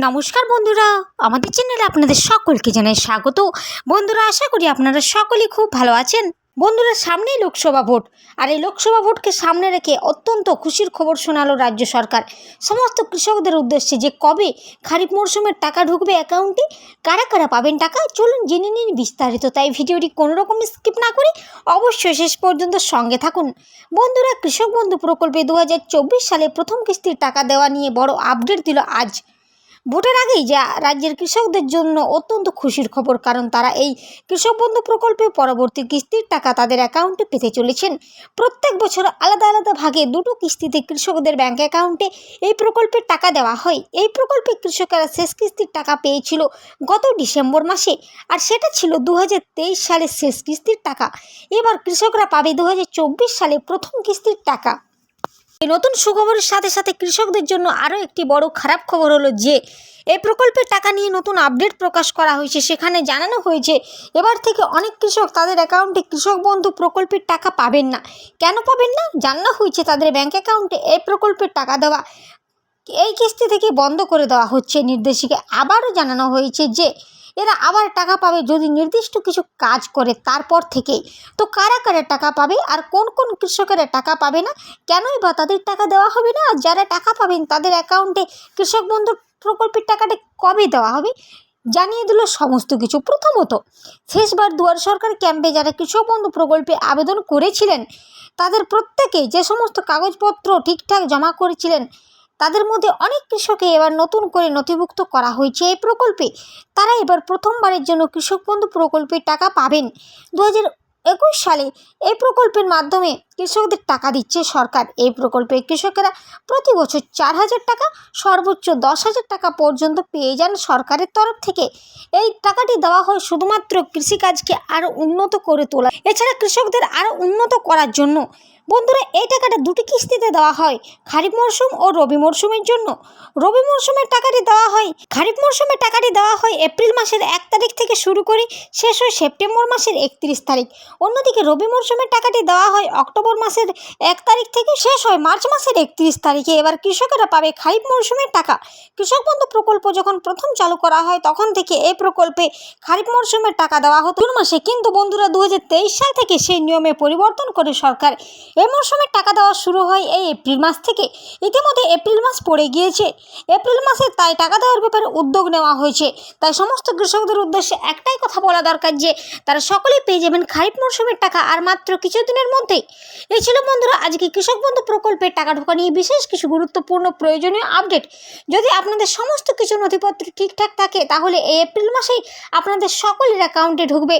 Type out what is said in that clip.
নমস্কার বন্ধুরা, আমাদের চ্যানেলে আপনাদের সকলকে জানাই স্বাগত। বন্ধুরা, আশা করি আপনারা সকলেই খুব ভালো আছেন। বন্ধুরা, সামনেই লোকসভা ভোট, আর এই লোকসভা ভোটকে সামনে রেখে অত্যন্ত খুশির খবর শোনালো রাজ্য সরকার সমস্ত কৃষকদের উদ্দেশ্যে যে কবে খারিফ মরশুমের টাকা ঢুকবে অ্যাকাউন্টে, কারা কারা পাবেন টাকা, চলুন জেনে নিন বিস্তারিত। তাই ভিডিওটি কোনো রকম স্কিপ না করে অবশ্যই শেষ পর্যন্ত সঙ্গে থাকুন। বন্ধুরা, কৃষক বন্ধু প্রকল্পে 2024 সালে প্রথম কিস্তির টাকা দেওয়া নিয়ে বড় আপডেট দিল আজ। ভোটের আগেই যা রাজ্যের কৃষকদের জন্য অত্যন্ত খুশির খবর, কারণ তারা এই কৃষক বন্ধু প্রকল্পে পরবর্তী কিস্তির টাকা তাদের অ্যাকাউন্টে পেতে চলেছেন। প্রত্যেক বছর আলাদা আলাদা ভাগে দুটো কিস্তিতে কৃষকদের ব্যাঙ্ক অ্যাকাউন্টে এই প্রকল্পের টাকা দেওয়া হয়। এই প্রকল্পে কৃষকেরা শেষ কিস্তির টাকা পেয়েছিল গত ডিসেম্বর মাসে, আর সেটা ছিল 2023 সালের শেষ কিস্তির টাকা। এবার কৃষকরা পাবে 2024 সালে প্রথম কিস্তির টাকা। এই নতুন সুখবরের সাথে সাথে কৃষকদের জন্য আরও একটি বড় খারাপ খবর হলো যে এই প্রকল্পের টাকা নিয়ে নতুন আপডেট প্রকাশ করা হয়েছে। সেখানে জানানো হয়েছে এবার থেকে অনেক কৃষক তাদের অ্যাকাউন্টে কৃষক বন্ধু প্রকল্পের টাকা পাবেন না। কেন পাবেন না? জানানো হয়েছে তাদের ব্যাঙ্ক অ্যাকাউন্টে এই প্রকল্পের টাকা দেওয়া এই কিস্তি থেকে বন্ধ করে দেওয়া হচ্ছে। নির্দেশিকা আবারও জানানো হয়েছে যে এরা আবার টাকা পাবে যদি নির্দিষ্ট কিছু কাজ করে, তারপর থেকে। তো কারা কারা টাকা পাবে আর কোন কোন কৃষকেরা টাকা পাবে না, কেনই বা তাদের টাকা দেওয়া হবে না, আর যারা টাকা পাবেন তাদের অ্যাকাউন্টে কৃষক বন্ধু প্রকল্পের টাকাটা কবে দেওয়া হবে, জানিয়ে দিল সমস্ত কিছু। প্রথমত, শেষবার দুয়ার সরকার ক্যাম্পে যারা কৃষক বন্ধু প্রকল্পে আবেদন করেছিলেন তাদের প্রত্যেকেই যে সমস্ত কাগজপত্র ঠিকঠাক জমা করেছিলেন, তাদের মধ্যে অনেক কৃষককে এবার নতুন করে নথিভুক্ত করা হয়েছে এই প্রকল্পে। তারা এবার প্রথমবারের জন্য কৃষক বন্ধু প্রকল্পের টাকা পাবেন। 2021 সালে এই প্রকল্পের মাধ্যমে কৃষকদের টাকা দিচ্ছে সরকার। এই প্রকল্পে কৃষকেরা প্রতি বছর 4,000 টাকা, সর্বোচ্চ 10,000 টাকা পর্যন্ত পেয়ে যান সরকারের তরফ থেকে। এই টাকাটি দেওয়া হয় শুধুমাত্র কৃষিকাজকে আরও উন্নত করে তোলা, এছাড়া কৃষকদের আরও উন্নত করার জন্য। বন্ধুরা, এই টাকাটা দুটি কিস্তিতে দেওয়া হয়, খারিফ মরশুম ও রবি মরশুমের জন্য। রবি মরশুমের টাকাটি দেওয়া হয় খারিফ মরশুমের টাকাটি দেওয়া হয় এপ্রিল মাসের 1 তারিখ থেকে শুরু করে শেষ হয় সেপ্টেম্বর মাসের 31 তারিখ। অন্যদিকে রবি মরশুমের টাকাটি দেওয়া হয় অক্টোবর মাসের 1 তারিখ থেকে শেষ হয় মার্চ মাসের 31 তারিখে। এবার কৃষকেরা পাবে খারিফ মরশুমের টাকা। কৃষক বন্ধু প্রকল্প যখন প্রথম চালু করা হয় তখন থেকে এই প্রকল্পে খারিফ মরশুমের টাকা দেওয়া হতো জুন মাসে, কিন্তু বন্ধুরা 2023 সাল থেকে সেই নিয়মে পরিবর্তন করে সরকার এই মরশুমের টাকা দেওয়া শুরু হয় এই এপ্রিল মাস থেকে। ইতিমধ্যে এপ্রিল মাস পড়ে গিয়েছে, এপ্রিল মাসে তাই টাকা দেওয়ার ব্যাপারে উদ্যোগ নেওয়া হয়েছে। তাই সমস্ত কৃষকদের উদ্দেশ্যে একটাই কথা বলা দরকার যে তারা সকলেই পেয়ে যাবেন খারিফ মরশুমের টাকা আর মাত্র কিছুদিনের মধ্যেই। এই ছিল বন্ধুরা আজকে কৃষক বন্ধু প্রকল্পের টাকা ঢোকা নিয়ে বিশেষ কিছু গুরুত্বপূর্ণ প্রয়োজনীয় আপডেট। যদি আপনাদের সমস্ত কিছু নথিপত্র ঠিকঠাক থাকে তাহলে এই এপ্রিল মাসেই আপনাদের সকলের অ্যাকাউন্টে ঢুকবে